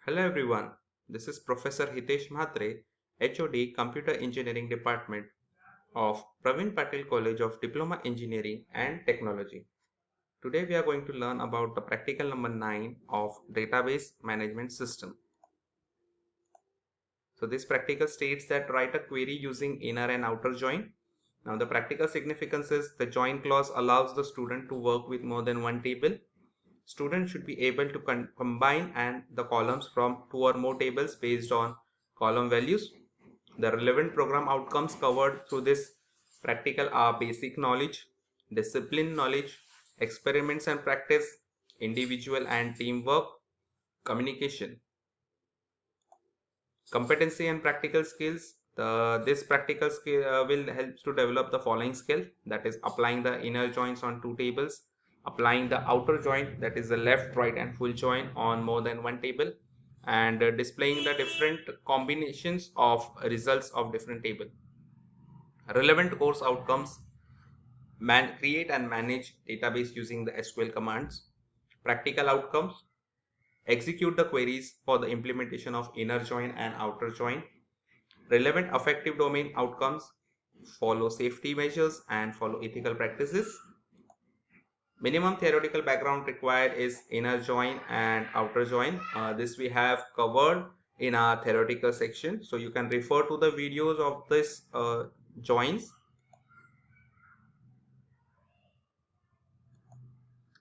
Hello everyone, this is Professor Hitesh Mhatre, HOD Computer Engineering Department of Praveen Patel College of Diploma Engineering and Technology. Today we are going to learn about the practical number 9 of Database Management System. So this practical states that write a query using inner and outer join. Now the practical significance is the join clause allows the student to work with more than one table. Students should be able to combine the columns from two or more tables based on column values. The relevant program outcomes covered through this practical are basic knowledge, discipline knowledge, experiments and practice, individual and teamwork, communication. Competency and practical skills. This practical skill will help to develop the following skill, that is applying the inner joins on two tables, applying the outer join, that is the left, right and full join on more than one table, and displaying the different combinations of results of different table. Relevant course outcomes: create and manage database using the SQL commands. Practical outcomes: execute the queries for the implementation of inner join and outer join. Relevant affective domain outcomes: follow safety measures and follow ethical practices. Minimum theoretical background required is inner join and outer join. This we have covered in our theoretical section, so you can refer to the videos of this joins.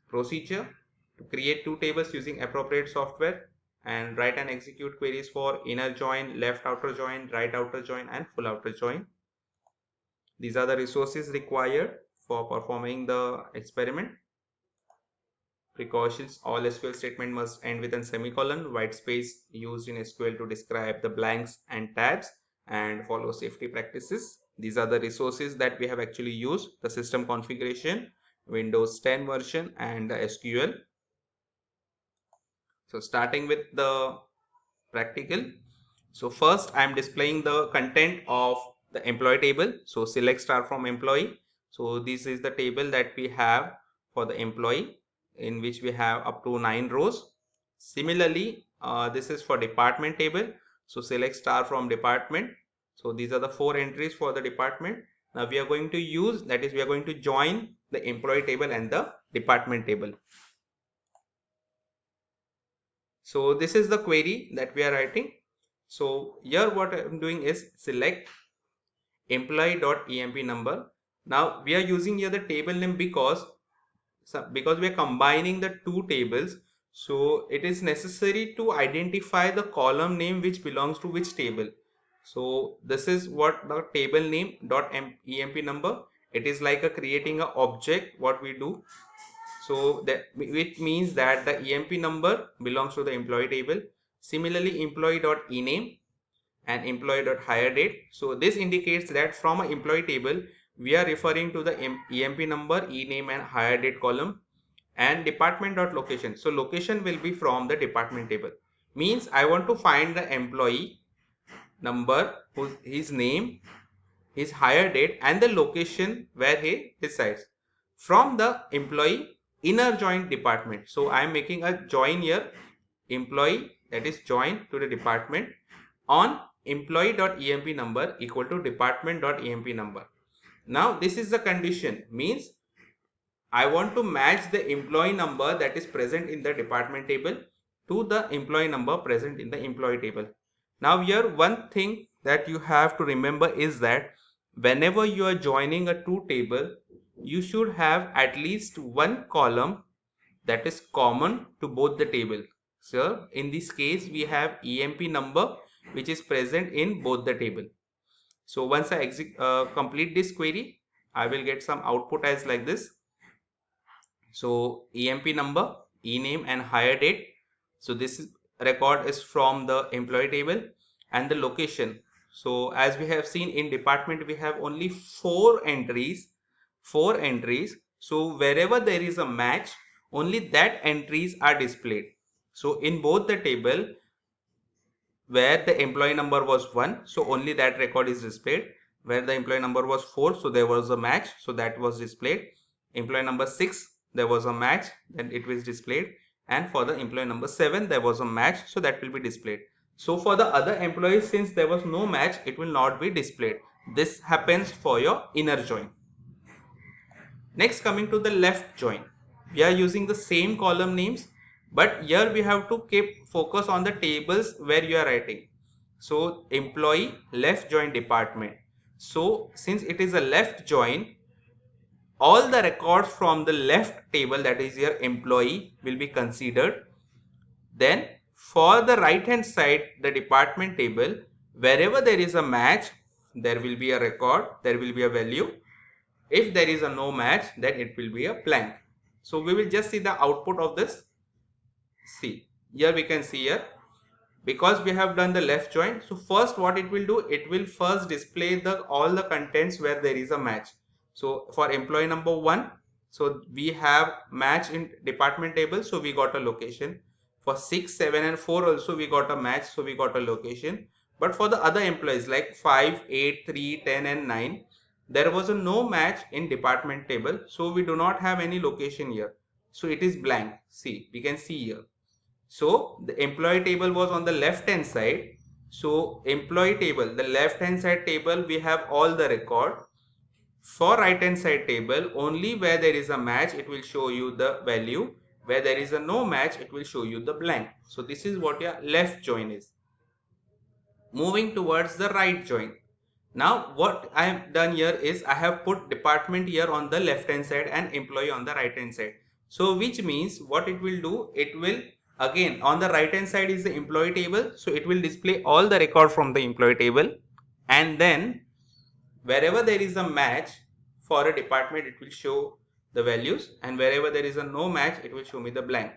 Procedure: to create two tables using appropriate software and write and execute queries for inner join, left outer join, right outer join and full outer join. These are the resources required for performing the experiment. Precautions: all SQL statement must end with a semicolon. White space used in SQL to describe the blanks and tabs, and follow safety practices. These are the resources that we have actually used: the system configuration, Windows 10 version and the SQL. So starting with the practical. So first I am displaying the content of the employee table. So select star from employee. So this is the table that we have for the employee, in which we have up to 9 rows. Similarly, this is for department table. So select star from department. So these are the 4 entries for the department. Now we are going to use, that is we are going to join the employee table and the department table. So this is the query that we are writing. So here what I am doing is select employee.emp number. Now we are using here the table name because we are combining the two tables. So it is necessary to identify the column name which belongs to which table. So this is what the table name .emp number. It is like a creating a object what we do. So that which means that the EMP number belongs to the employee table. Similarly, employee.ename and employee.hiredate. So this indicates that from an employee table we are referring to the EMP number, ename and hire date column, and department.location. So location will be from the department table. Means I want to find the employee number, his name, his hire date and the location where he resides from the employee inner join department. So I am making a join here, employee, that is join to the department on employee.emp number equal to department.emp number. Now this is the condition, means I want to match the employee number that is present in the department table to the employee number present in the employee table. Now here one thing that you have to remember is that whenever you are joining a two table, you should have at least one column that is common to both the table. So in this case we have EMP number which is present in both the table. So once I complete this query, I will get some output as like this. So EMP number, ename and hire date. So this record is from the employee table, and the location. So as we have seen in department, we have only four entries. So wherever there is a match, only that entries are displayed. So in both the table where the employee number was 1, so only that record is displayed. Where the employee number was 4, so there was a match, so that was displayed. Employee number 6, there was a match, then it was displayed. and for the employee number 7 there was a match, so that will be displayed. So for the other employees, since there was no match, it will not be displayed. This happens for your inner join. Next, coming to the left join, we are using the same column names, but here we have to keep focus on the tables where you are writing. So employee left join department. So since it is a left join, all the records from the left table, that is your employee, will be considered. Then for the right hand side, the department table, wherever there is a match, there will be a record, there will be a value. If there is a no match, then it will be a blank. So we will just see the output of this. See, here we can see here, because we have done the left join. So first what it will do, it will first display the all the contents where there is a match. So for employee number 1, so we have match in department table, so we got a location. For 6, 7 and 4 also we got a match, so we got a location. But for the other employees like 5, 8, 3, 10 and 9, there was a no match in department table, so we do not have any location here. So it is blank. See, we can see here. So the employee table was on the left hand side. So employee table, the left hand side table, we have all the record. For right hand side table, only where there is a match, it will show you the value. Where there is a no match, it will show you the blank. So this is what your left join is. Moving towards the right join. Now what I have done here is I have put department here on the left hand side and employee on the right hand side. So which means what it will do, it will again on the right hand side is the employee table. So it will display all the record from the employee table, and then wherever there is a match for a department, it will show the values, and wherever there is a no match, it will show me the blank.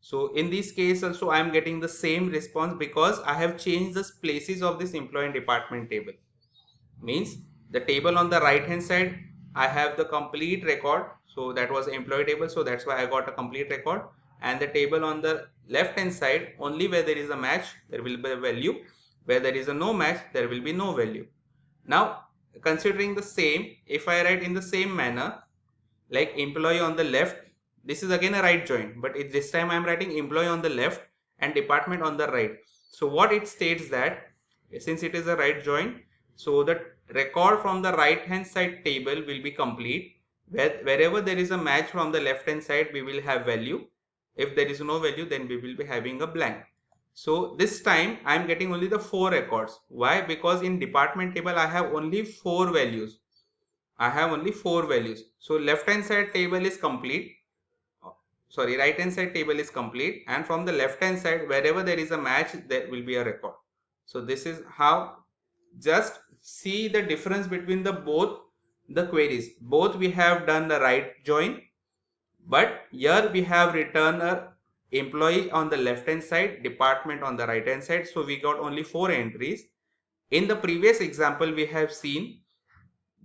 So in this case also I am getting the same response because I have changed the places of this employee and department table. Means the table on the right hand side, I have the complete record, so that was employee table, so that's why I got a complete record. And the table on the left hand side, only where there is a match there will be a value, where there is a no match there will be no value. Now considering the same, if I write in the same manner, like employee on the left, this is again a right join, but this time I am writing employee on the left and department on the right. So what it states that since it is a right join, so the record from the right hand side table will be complete. Wherever there is a match from the left hand side, we will have value. If there is no value, then we will be having a blank. So this time I am getting only the 4 records. Why? Because in department table I have only 4 values. I have only 4 values. So left hand side table is complete. Sorry, right hand side table is complete, and from the left hand side, wherever there is a match, there will be a record. So this is how, just see the difference between the both the queries. Both we have done the right join, but here we have returned a employee on the left hand side, department on the right hand side. So we got only 4 entries. In the previous example, we have seen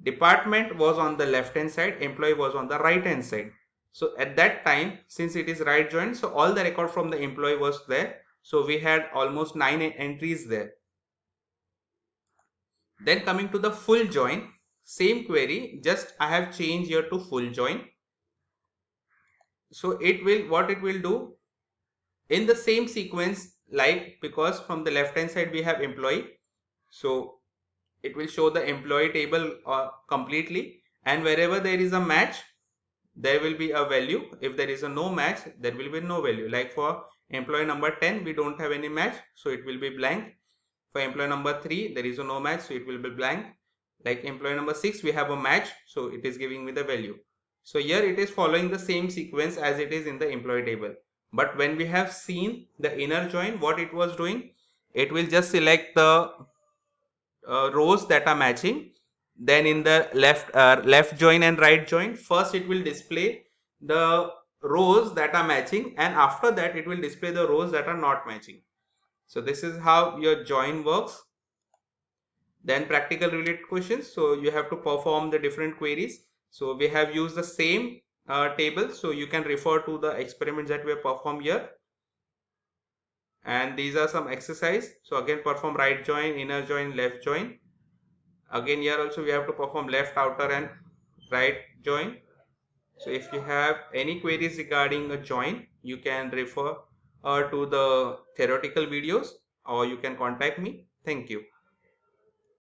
department was on the left hand side, employee was on the right hand side. So at that time, since it is right join, so all the record from the employee was there. So we had almost 9 entries there. Then coming to the full join, same query, just I have changed here to full join. So it will, what it will do, in the same sequence, like because from the left hand side we have employee, so it will show the employee table completely, and wherever there is a match, there will be a value. If there is a no match, there will be no value. Like for employee number 10, we don't have any match, so it will be blank. For employee number 3, there is a no match, so it will be blank. Like employee number 6, we have a match, so it is giving me the value. So here it is following the same sequence as it is in the employee table. But when we have seen the inner join, what it was doing, it will just select the rows that are matching. Then in the left join and right join, first it will display the rows that are matching, and after that it will display the rows that are not matching. So this is how your join works. Then practical related questions, so you have to perform the different queries. So we have used the same table, so you can refer to the experiments that we have performed here. And these are some exercise. So again, perform right join, inner join, left join. Again here also we have to perform left outer and right join. So if you have any queries regarding a join, you can refer to the theoretical videos or you can contact me. Thank you.